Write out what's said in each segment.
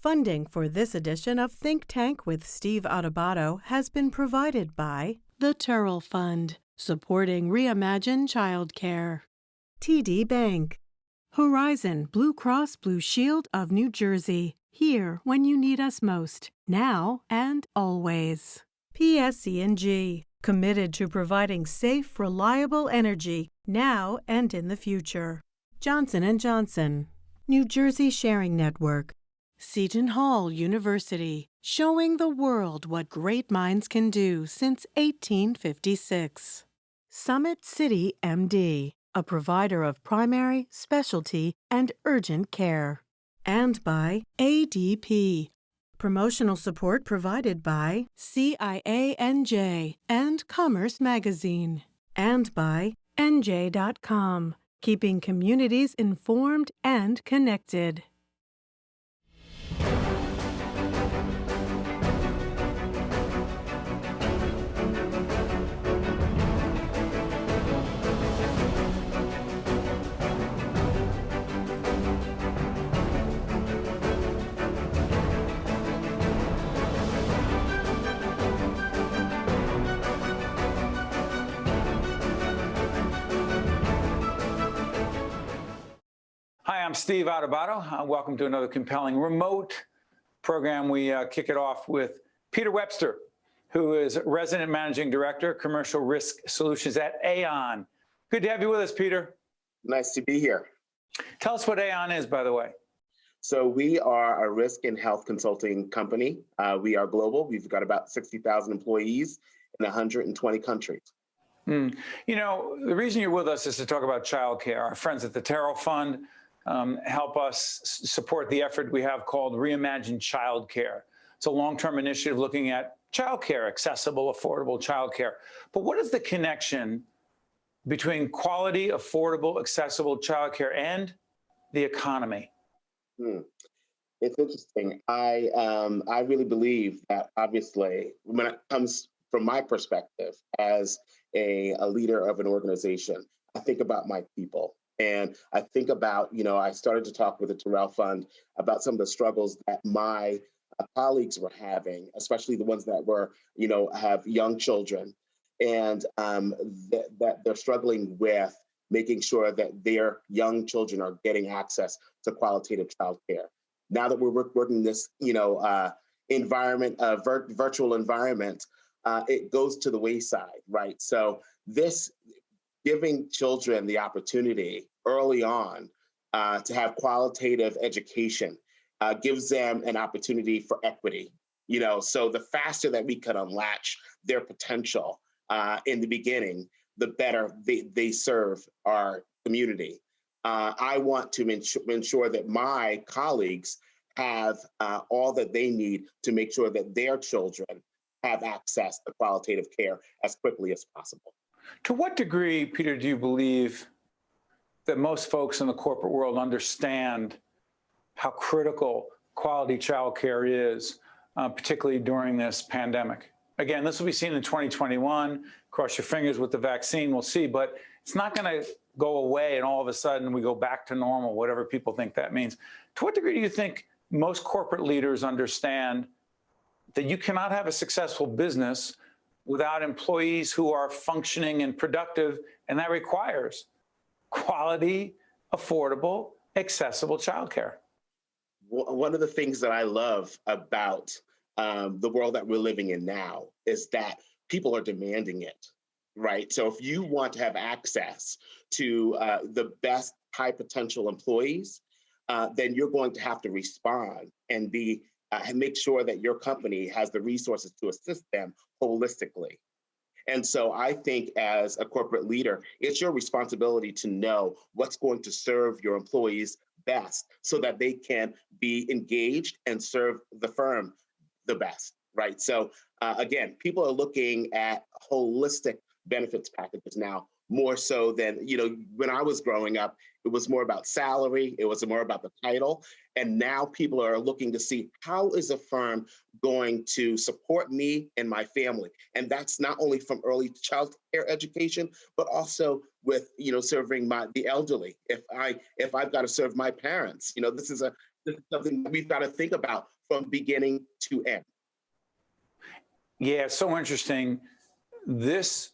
Funding for this edition of Think Tank with Steve Adubato has been provided by the Turrell Fund, supporting Reimagine Childcare, TD Bank, Horizon Blue Cross Blue Shield of New Jersey, here when you need us most, now and always. PSE&G, committed to providing safe, reliable energy now and in the future. Johnson & Johnson, New Jersey Sharing Network, Seton Hall University, showing the world what great minds can do since 1856. Summit City MD, a provider of primary, specialty, and urgent care. And by ADP. Promotional support provided by CIANJ and Commerce Magazine. And by NJ.com, keeping communities informed and connected. Hi, I'm Steve Adubato. Welcome to another compelling remote program. We kick it off with Peter Webster, who is Resident Managing Director, Commercial Risk Solutions at Aon. Good to have you with us, Peter. Nice to be here. Tell us what Aon is, by the way. So we are a risk and health consulting company. We are global. We've got about 60,000 employees in 120 countries. You know, the reason you're with us is to talk about childcare. Our friends at the Turrell Fund help us support the effort we have called Reimagine Childcare. It's a long-term initiative looking at childcare, accessible, affordable childcare. But what is the connection between quality, affordable, accessible childcare and the economy? It's interesting. I really believe that, obviously, when it comes from my perspective as a leader of an organization, I think about my people. And I think about, I started to talk with the Turrell Fund about some of the struggles that my colleagues were having, especially the ones that were, have young children, and that they're struggling with making sure that their young children are getting access to qualitative childcare. Now that we're working this, environment, virtual environment, it goes to the wayside, right? So this giving children the opportunity early on to have qualitative education gives them an opportunity for equity. So the faster that we can unlatch their potential in the beginning, the better they serve our community. I want to ensure that my colleagues have all that they need to make sure that their children have access to qualitative care as quickly as possible. To what degree, Peter, do you believe that most folks in the corporate world understand how critical quality childcare is, particularly during this pandemic? Again, this will be seen in 2021. Cross your fingers with the vaccine, we'll see, but it's not going to go away and all of a sudden we go back to normal, whatever people think that means. To what degree do you think most corporate leaders understand that you cannot have a successful business without employees who are functioning and productive, and that requires quality, affordable, accessible childcare? One of the things that I love about the world that we're living in now is that people are demanding it, right? So if you want to have access to the best high potential employees, then you're going to have to respond and make sure that your company has the resources to assist them holistically. And so I think as a corporate leader, it's your responsibility to know what's going to serve your employees best so that they can be engaged and serve the firm the best, right? So again, people are looking at holistic benefits packages now, more so than, when I was growing up, it was more about salary, it was more about the title. And now people are looking to see, how is a firm going to support me and my family? And that's not only from early child care education, but also with, serving the elderly. If I've got to serve my parents, this this is something that we've got to think about from beginning to end. Yeah, it's so interesting. This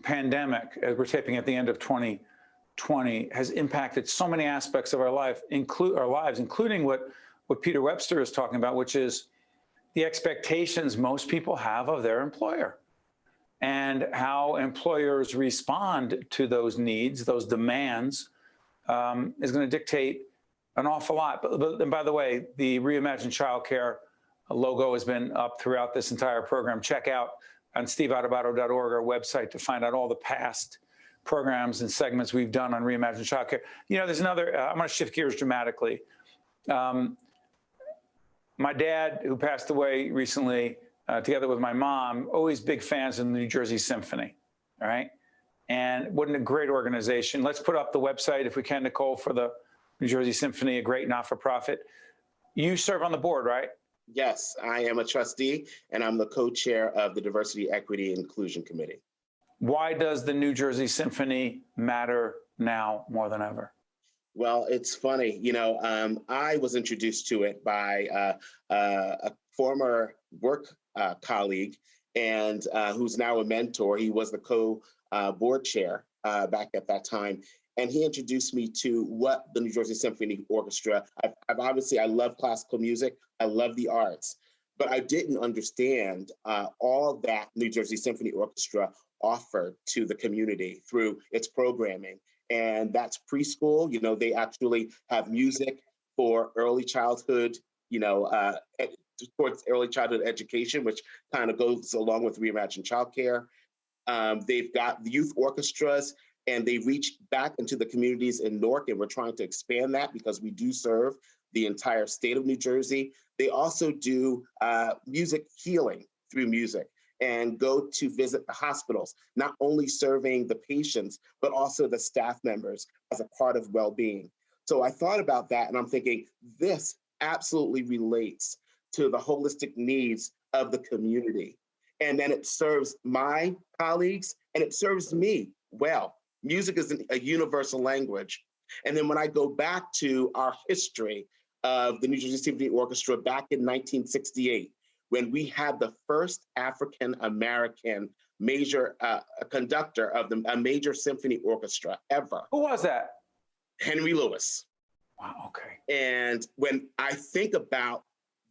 pandemic, as we're taping at the end of 2020, has impacted so many aspects of our lives, including what Peter Webster is talking about, which is the expectations most people have of their employer and how employers respond to those needs, those demands, is going to dictate an awful lot. And by the way, the Reimagined Childcare logo has been up throughout this entire program. Check out on steveadubato.org, our website, to find out all the past programs and segments we've done on Reimagined Childcare. You know, there's another, I'm going to shift gears dramatically. My dad, who passed away recently, together with my mom, always big fans of the New Jersey Symphony, all right? And what a great organization. Let's put up the website, if we can, Nicole, for the New Jersey Symphony, a great not-for-profit. You serve on the board, right? Yes, I am a trustee, and I'm the co-chair of the Diversity, Equity, and Inclusion Committee. Why does the New Jersey Symphony matter now more than ever? Well, it's funny, you know, I was introduced to it by a former work colleague and who's now a mentor. He was the co-board chair back at that time. And he introduced me to what the New Jersey Symphony Orchestra, I love classical music, I love the arts, but I didn't understand all that New Jersey Symphony Orchestra offered to the community through its programming. And that's preschool. You know, they actually have music for early childhood, you know, towards early childhood education, which kind of goes along with Reimagined Childcare. They've got the youth orchestras, and they reach back into the communities in Newark, and we're trying to expand that because we do serve the entire state of New Jersey. They also do music healing through music, and go to visit the hospitals, not only serving the patients, but also the staff members as a part of well-being. So I thought about that, and I'm thinking, this absolutely relates to the holistic needs of the community. And then it serves my colleagues, and it serves me well. Music is a universal language. And then when I go back to our history of the New Jersey Symphony Orchestra back in 1968, when we had the first African-American major conductor of a major symphony orchestra ever. Who was that? Henry Lewis. Wow, okay. And when I think about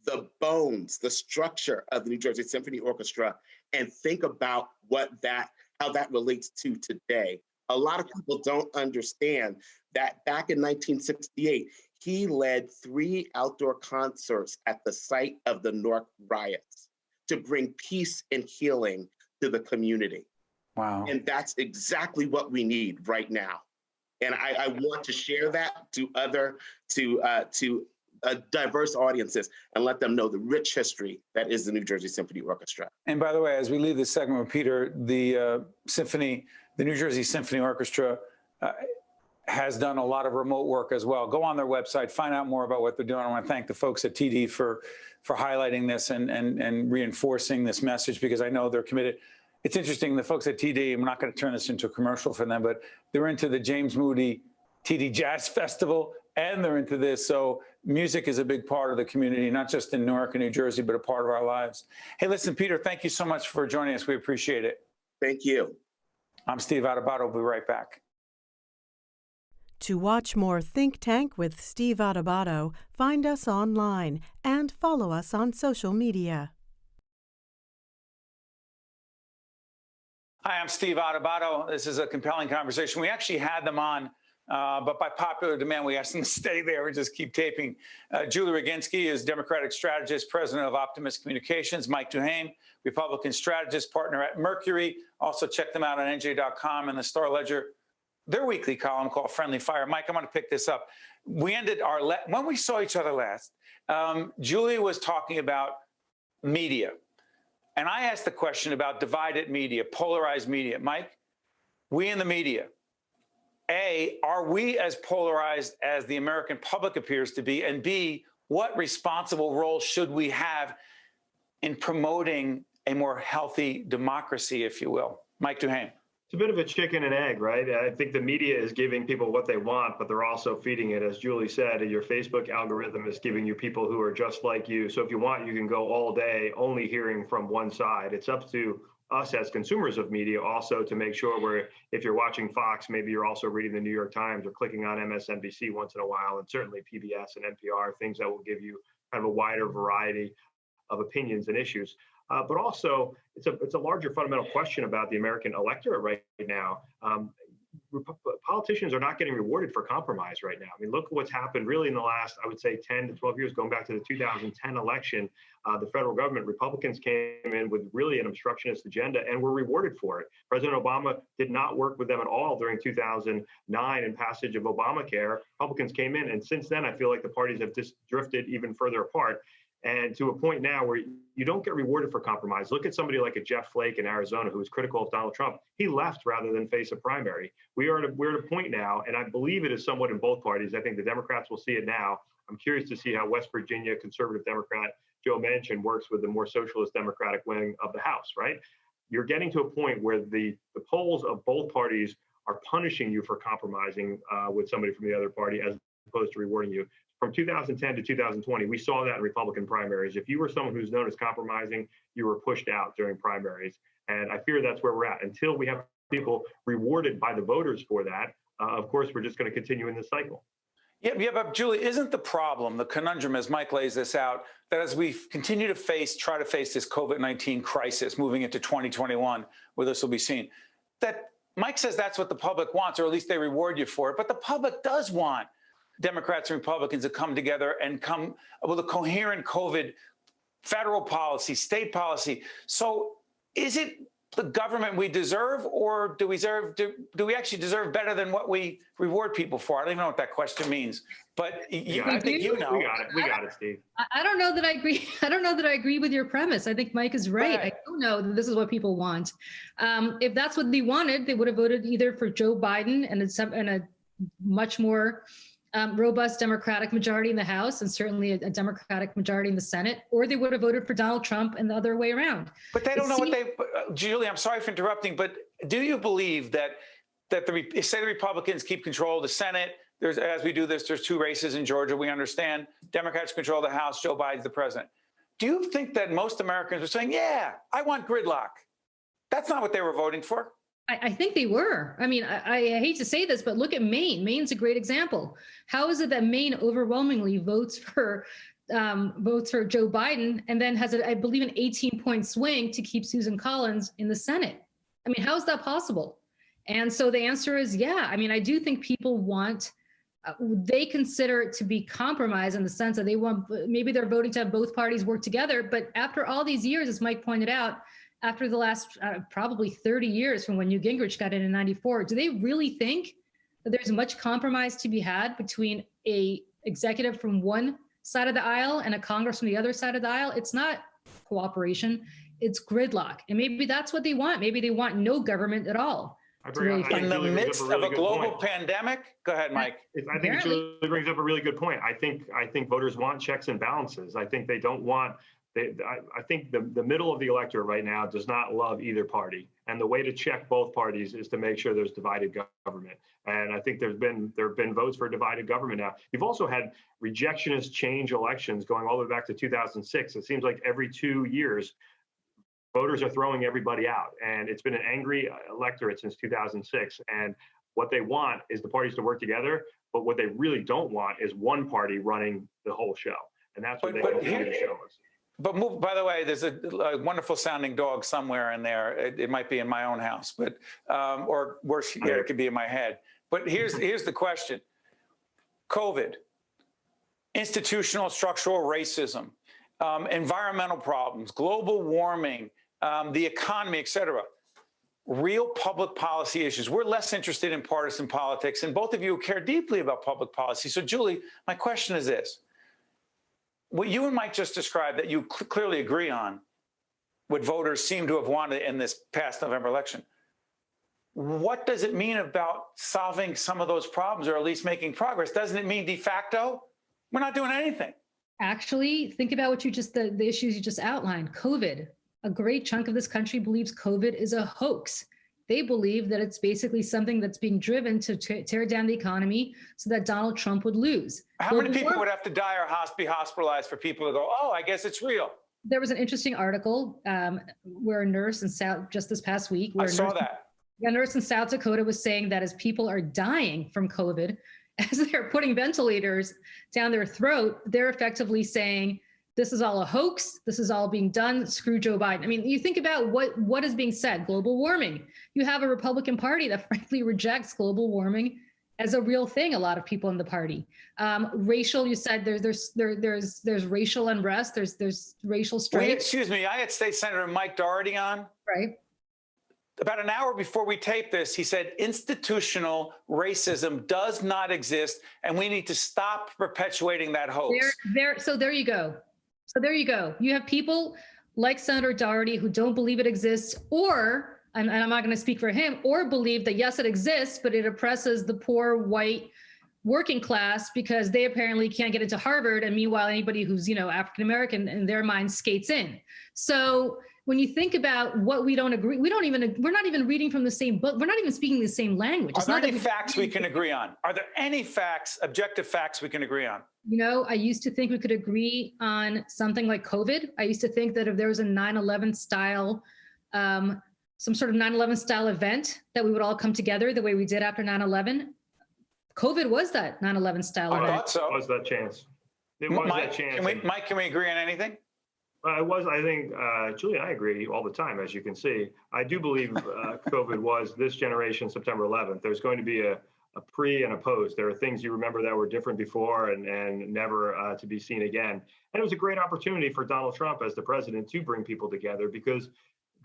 the bones, the structure of the New Jersey Symphony Orchestra, and think about how that relates to today, a lot of people don't understand that back in 1968, he led 3 outdoor concerts at the site of the Newark riots to bring peace and healing to the community. Wow. And that's exactly what we need right now. And I want to share that to diverse audiences and let them know the rich history that is the New Jersey Symphony Orchestra. And by the way, as we leave this segment with Peter, the New Jersey Symphony Orchestra has done a lot of remote work as well. Go on their website, find out more about what they're doing. I want to thank the folks at TD for highlighting this and reinforcing this message, because I know they're committed. It's interesting, the folks at TD, I'm not going to turn this into a commercial for them, but they're into the James Moody TD Jazz Festival, and they're into this. So music is a big part of the community, not just in Newark and New Jersey, but a part of our lives. Hey, listen, Peter, thank you so much for joining us. We appreciate it. Thank you. I'm Steve Adubato. We'll be right back. To watch more Think Tank with Steve Adubato, find us online and follow us on social media. Hi, I'm Steve Adubato. This is a compelling conversation. We actually had them on, but by popular demand, we asked them to stay there and just keep taping. Julie Roginsky is Democratic strategist, president of Optimus Communications. Mike DuHaime, Republican strategist, partner at Mercury. Also check them out on NJ.com and the Star Ledger, their weekly column called Friendly Fire. Mike, I'm going to pick this up. We ended when we saw each other last, Julie was talking about media. And I asked the question about divided media, polarized media. Mike, we in the media, A, are we as polarized as the American public appears to be? And B, what responsible role should we have in promoting a more healthy democracy, if you will? Mike DuHaime. It's a bit of a chicken and egg, right? I think the media is giving people what they want, but they're also feeding it. As Julie said, your Facebook algorithm is giving you people who are just like you. So if you want, you can go all day only hearing from one side. It's up to us as consumers of media also to make sure if you're watching Fox, maybe you're also reading the New York Times or clicking on MSNBC once in a while, and certainly PBS and NPR, things that will give you kind of a wider variety of opinions and issues. But also, it's a larger fundamental question about the American electorate right now. Politicians are not getting rewarded for compromise right now. I mean, look at what's happened really in the last, I would say, 10 to 12 years, going back to the 2010 election. The federal government, Republicans came in with really an obstructionist agenda and were rewarded for it. President Obama did not work with them at all during 2009 and passage of Obamacare. Republicans came in, and since then, I feel like the parties have just drifted even further apart. And to a point now where you don't get rewarded for compromise. Look at somebody like a Jeff Flake in Arizona who was critical of Donald Trump. He left rather than face a primary. We're at a point now, and I believe it is somewhat in both parties. I think the Democrats will see it now. I'm curious to see how West Virginia conservative Democrat Joe Manchin works with the more socialist Democratic wing of the House, right? You're getting to a point where the polls of both parties are punishing you for compromising with somebody from the other party as opposed to rewarding you. From 2010 to 2020, we saw that in Republican primaries. If you were someone who's known as compromising, you were pushed out during primaries. And I fear that's where we're at. Until we have people rewarded by the voters for that, of course, we're just going to continue in this cycle. Yeah, but Julie, isn't the problem, the conundrum as Mike lays this out, that as we continue to try to face this COVID-19 crisis moving into 2021, where this will be seen, that Mike says that's what the public wants, or at least they reward you for it. But the public does want Democrats and Republicans to come together and come with a coherent COVID federal policy, state policy. So is it the government we deserve, or do we actually deserve better than what we reward people for? I don't even know what that question means, but I think you know. We got it, Steve. I don't know that I agree. I don't know that I agree with your premise. I think Mike is right. I don't know that this is what people want. If that's what they wanted, they would have voted either for Joe Biden and a much more robust Democratic majority in the House and certainly a Democratic majority in the Senate, or they would have voted for Donald Trump and the other way around. But they don't know what they, Julie, I'm sorry for interrupting, but do you believe that say the Republicans keep control of the Senate, as we do this, there's 2 races in Georgia, we understand, Democrats control the House, Joe Biden's the president. Do you think that most Americans are saying, yeah, I want gridlock? That's not what they were voting for. I think they were. I mean, I hate to say this, but look at Maine. Maine's a great example. How is it that Maine overwhelmingly votes for Joe Biden and then has, I believe, an 18-point swing to keep Susan Collins in the Senate? I mean, how is that possible? And so the answer is, yeah. I mean, I do think people want, they consider it to be compromise in the sense that they want, maybe they're voting to have both parties work together. But after all these years, as Mike pointed out, after the last probably 30 years from when Newt Gingrich got in 94, do they really think that there's much compromise to be had between a executive from one side of the aisle and a Congress from the other side of the aisle? It's not cooperation, it's gridlock. And maybe that's what they want. Maybe they want no government at all. In the midst of a global pandemic? Go ahead, Mike. I think it really brings up a really good point. I think voters want checks and balances. I think they don't want, I think the middle of the electorate right now does not love either party. And the way to check both parties is to make sure there's divided government. And I think there have been votes for divided government now. You've also had rejectionist change elections going all the way back to 2006. It seems like every 2 years, voters are throwing everybody out. And it's been an angry electorate since 2006. And what they want is the parties to work together. But what they really don't want is one party running the whole show. And that's what they continue to show us. But by the way, there's a wonderful sounding dog somewhere in there. It might be in my own house, but or worse, it could be in my head. But here's the question: COVID, institutional structural racism, environmental problems, global warming, the economy, et cetera. Real public policy issues. We're less interested in partisan politics, and both of you care deeply about public policy. So, Julie, my question is this. What you and Mike just described that you clearly agree on, what voters seem to have wanted in this past November election, what does it mean about solving some of those problems or at least making progress? Doesn't it mean de facto we're not doing anything? Actually, think about what the issues you just outlined. COVID. A great chunk of this country believes COVID is a hoax. They believe that it's basically something that's being driven to tear down the economy so that Donald Trump would lose. How many people would have to die or be hospitalized for people to go, oh, I guess it's real? There was an interesting article where a nurse in just this past week. I saw that. A nurse in South Dakota was saying that as people are dying from COVID, as they're putting ventilators down their throat, they're effectively saying, this is all a hoax. This is all being done. Screw Joe Biden. I mean, you think about what is being said. Global warming. You have a Republican Party that frankly rejects global warming as a real thing. A lot of people in the party. Racial. You said there's racial unrest. There's racial strife. Wait, excuse me. I had State Senator Mike Doherty on. Right. About an hour before we taped this, he said institutional racism does not exist, and we need to stop perpetuating that hoax. So there you go. So there you go. You have people like Senator Doherty who don't believe it exists, or, and I'm not going to speak for him, or believe that, yes, it exists, but it oppresses the poor white working class because they apparently can't get into Harvard. And meanwhile, anybody who's, African-American in their mind skates in. So when you think about what we don't agree, we're not even reading from the same book. We're not even speaking the same language. Are there any facts we can agree on? Are there any facts, objective facts we can agree on? I used to think we could agree on something like COVID. I used to think that if there was a 9/11 style, some sort of 9/11 style event, that we would all come together the way we did after 9/11. COVID was that 9/11 style event. I thought so. It was that chance. It was that chance. Mike, can we agree on anything? I think, Julie and I agree all the time, as you can see. I do believe COVID was this generation, September 11th. There's going to be a pre and a post. There are things you remember that were different before and never to be seen again. And it was a great opportunity for Donald Trump as the president to bring people together because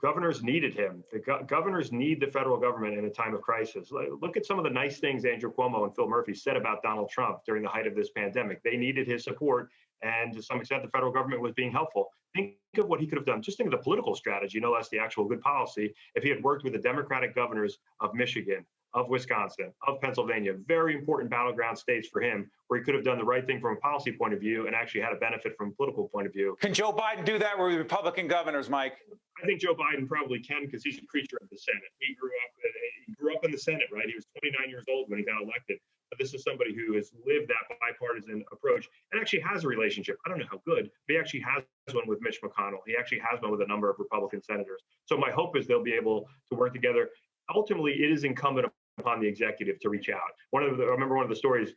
governors needed him. The governors need the federal government in a time of crisis. Look at some of the nice things Andrew Cuomo and Phil Murphy said about Donald Trump during the height of this pandemic. They needed his support. And to some extent, the federal government was being helpful. Think of what he could have done. Just think of the political strategy, no less the actual good policy, if he had worked with the Democratic governors of Michigan, of Wisconsin, of Pennsylvania, very important battleground states for him, where he could have done the right thing from a policy point of view and actually had a benefit from a political point of view. Can Joe Biden do that with Republican governors, Mike? I think Joe Biden probably can because he's a creature of the Senate. He grew up in the Senate, right? He was 29 years old when he got elected. But this is somebody who has lived that bipartisan approach and actually has a relationship. I don't know how good, but he actually has one with Mitch McConnell. He actually has one with a number of Republican senators. So my hope is they'll be able to work together. Ultimately, it is incumbent upon the executive to reach out. I remember one of the stories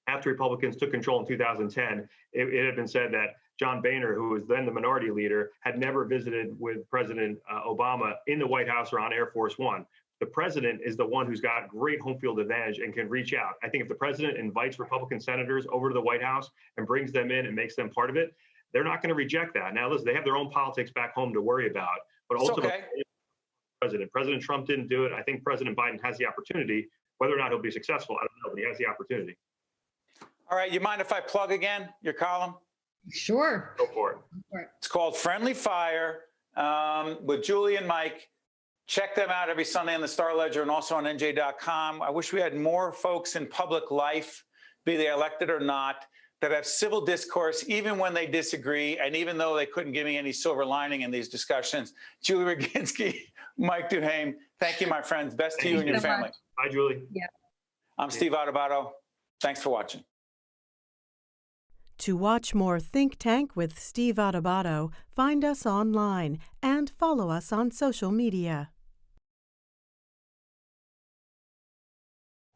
after Republicans took control in 2010, it had been said that John Boehner, who was then the minority leader, had never visited with President Obama in the White House or on Air Force One. The president is the one who's got great home field advantage and can reach out. I think if the president invites Republican senators over to the White House and brings them in and makes them part of it, they're not going to reject that. Now, listen, they have their own politics back home to worry about, but ultimately, President Trump didn't do it. I think President Biden has the opportunity. Whether or not he'll be successful, I don't know, but he has the opportunity. All right, you mind if I plug again your column? Sure. Go for it. It's called Friendly Fire with Julie and Mike. Check them out every Sunday on the Star Ledger and also on NJ.com. I wish we had more folks in public life, be they elected or not, that have civil discourse, even when they disagree, and even though they couldn't give me any silver lining in these discussions. Julie Roginsky, Mike DuHaime, thank you, my friends. Best to you and your family. Bye, Julie. Yeah. I'm Steve Adubato. Thanks for watching. To watch more Think Tank with Steve Adubato, find us online and follow us on social media.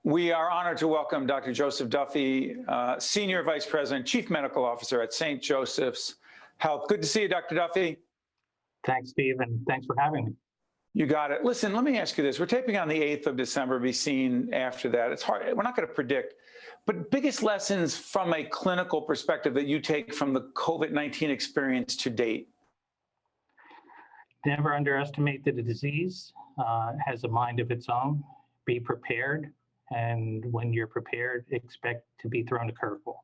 We are honored to welcome Dr. Joseph Duffy, Senior Vice President, Chief Medical Officer at St. Joseph's Health. Good to see you, Dr. Duffy. Thanks, Steve, and thanks for having me. You got it. Listen, let me ask you this. We're taping on the 8th of December, be seen after that. It's hard. We're not going to predict. But biggest lessons from a clinical perspective that you take from the COVID-19 experience to date? Never underestimate that the disease has a mind of its own. Be prepared. And when you're prepared, expect to be thrown a curveball.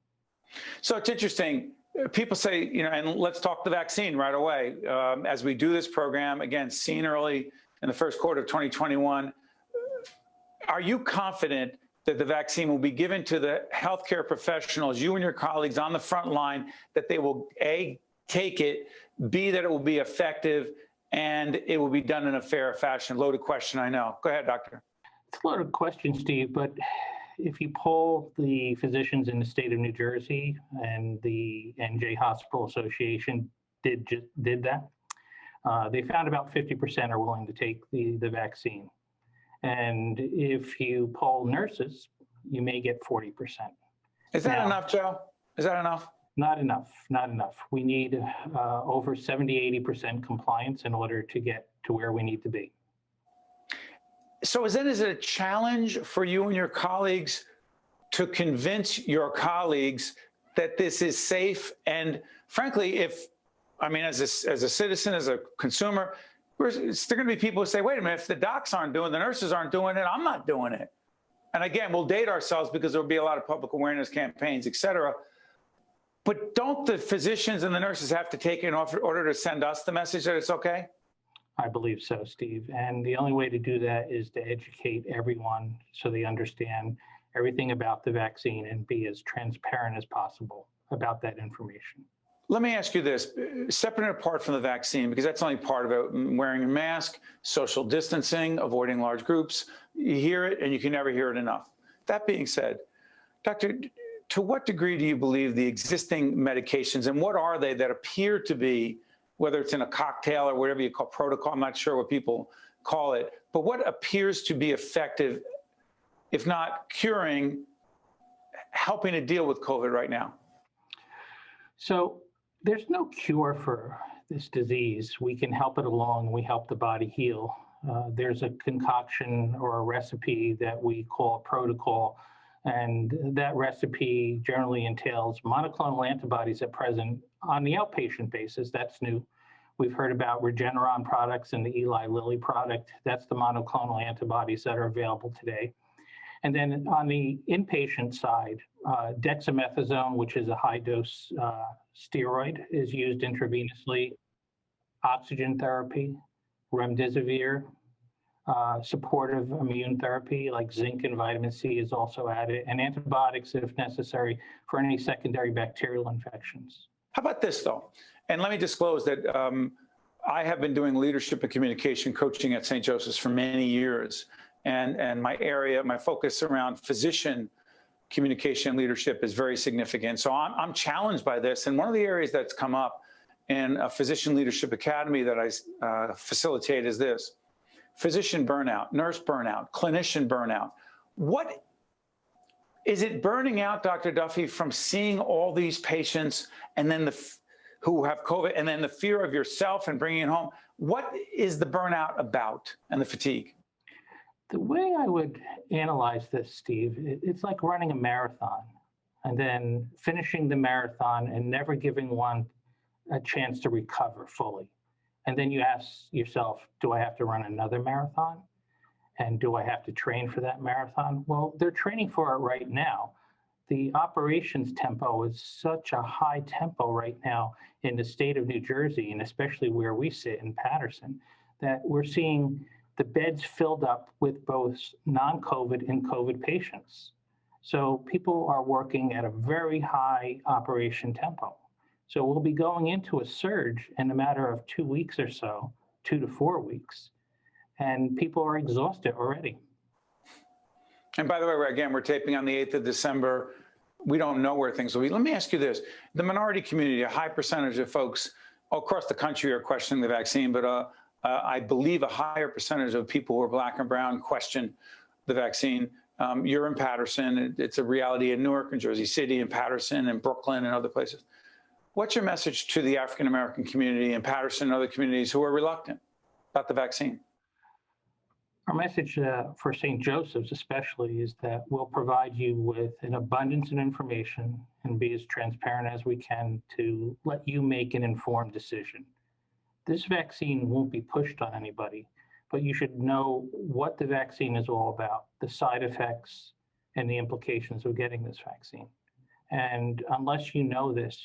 So it's interesting. People say, and let's talk the vaccine right away. As we do this program, again, seen early in the first quarter of 2021, are you confident that the vaccine will be given to the healthcare professionals, you and your colleagues on the front line, that they will, A, take it, B, that it will be effective, and it will be done in a fair fashion? Loaded question, I know. Go ahead, doctor. It's a loaded question, Steve, but if you poll the physicians in the state of New Jersey, and the NJ Hospital Association did that, they found about 50% are willing to take the vaccine. And if you poll nurses, you may get 40%. Is that enough, Joe? Is that enough? Not enough, not enough. We need over 70, 80% compliance in order to get to where we need to be. So is it a challenge for you and your colleagues to convince your colleagues that this is safe? And frankly, as a citizen, as a consumer, there are going to be people who say, wait a minute, if the docs aren't doing it, the nurses aren't doing it, I'm not doing it. And again, we'll date ourselves because there'll be a lot of public awareness campaigns, et cetera. But don't the physicians and the nurses have to take it in order to send us the message that it's okay? I believe so, Steve. And the only way to do that is to educate everyone so they understand everything about the vaccine and be as transparent as possible about that information. Let me ask you this, separate and apart from the vaccine, because that's only part of it, wearing a mask, social distancing, avoiding large groups. You hear it and you can never hear it enough. That being said, Doctor, to what degree do you believe the existing medications, and what are they that appear to be, whether it's in a cocktail or whatever you call protocol, I'm not sure what people call it, but what appears to be effective, if not curing, helping to deal with COVID right now? So there's no cure for this disease. We can help it along. We help the body heal. There's a concoction or a recipe that we call a protocol, and that recipe generally entails monoclonal antibodies at present on the outpatient basis. That's new. We've heard about Regeneron products and the Eli Lilly product. That's the monoclonal antibodies that are available today. And then on the inpatient side, dexamethasone, which is a high-dose steroid, is used intravenously. Oxygen therapy, remdesivir, supportive immune therapy like zinc and vitamin C is also added, and antibiotics if necessary for any secondary bacterial infections. How about this, though? And let me disclose that I have been doing leadership and communication coaching at St. Joseph's for many years. And my focus around physician communication and leadership is very significant. So I'm challenged by this. And one of the areas that's come up in a physician leadership academy that I facilitate is this: physician burnout, nurse burnout, clinician burnout. What is it burning out, Dr. Duffy, from seeing all these patients and then who have COVID, and then the fear of yourself and bringing it home? What is the burnout about and the fatigue? The way I would analyze this, Steve, it's like running a marathon and then finishing the marathon and never giving one a chance to recover fully. And then you ask yourself, do I have to run another marathon? And do I have to train for that marathon? Well, they're training for it right now. The operations tempo is such a high tempo right now in the state of New Jersey, and especially where we sit in Patterson, that we're seeing the beds filled up with both non-COVID and COVID patients. So people are working at a very high operation tempo. So we'll be going into a surge in a matter of 2 weeks or so, 2 to 4 weeks, and people are exhausted already. And by the way, we're taping on the 8th of December. We don't know where things will be. Let me ask you this. The minority community, a high percentage of folks across the country are questioning the vaccine, but I believe a higher percentage of people who are Black and brown question the vaccine. You're in Patterson. It's a reality in Newark and Jersey City and Patterson and Brooklyn and other places. What's your message to the African-American community in Patterson and other communities who are reluctant about the vaccine? Our message for St. Joseph's especially is that we'll provide you with an abundance of information and be as transparent as we can to let you make an informed decision. This vaccine won't be pushed on anybody, but you should know what the vaccine is all about, the side effects and the implications of getting this vaccine. And unless you know this,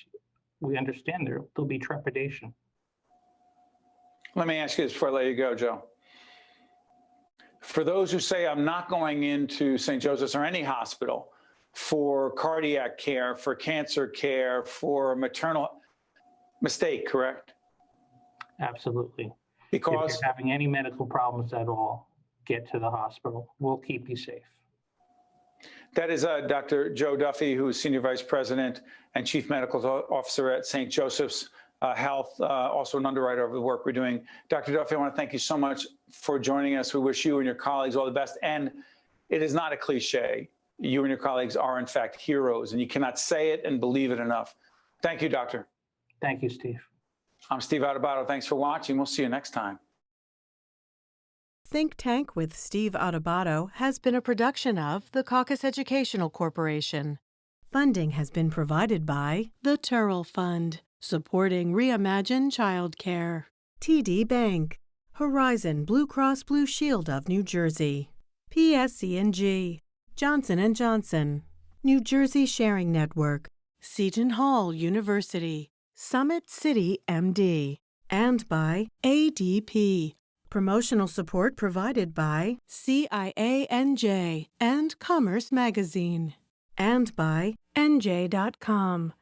we understand there'll be trepidation. Let me ask you this before I let you go, Joe. For those who say, I'm not going into St. Joseph's or any hospital for cardiac care, for cancer care, for maternal, mistake, correct? Absolutely. If you're Because having any medical problems at all, get to the hospital. We'll keep you safe. that is Dr. Joe Duffy, who is Senior Vice President and Chief Medical Officer at St. Joseph's Health, also an underwriter of the work we're doing. Dr. Duffy, I want to thank you so much for joining us. We wish you and your colleagues all the best. And it is not a cliche. You and your colleagues are, in fact, heroes, and you cannot say it and believe it enough. Thank you, Doctor. Thank you, Steve. I'm Steve Adubato. Thanks for watching. We'll see you next time. Think Tank with Steve Adubato has been a production of the Caucus Educational Corporation. Funding has been provided by the Turrell Fund, supporting Reimagine Childcare, TD Bank, Horizon Blue Cross Blue Shield of New Jersey, PSC&G, Johnson & Johnson, New Jersey Sharing Network, Seton Hall University, Summit City MD, and by ADP. Promotional support provided by CIANJ and Commerce Magazine, and by NJ.com.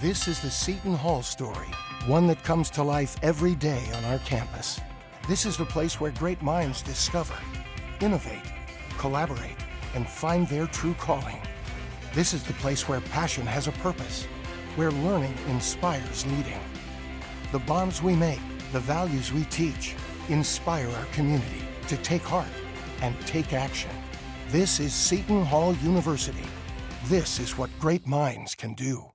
This is the Seton Hall story, one that comes to life every day on our campus. This is the place where great minds discover, innovate, collaborate, and find their true calling. This is the place where passion has a purpose, where learning inspires leading. The bonds we make, the values we teach, inspire our community to take heart and take action. This is Seton Hall University. This is what great minds can do.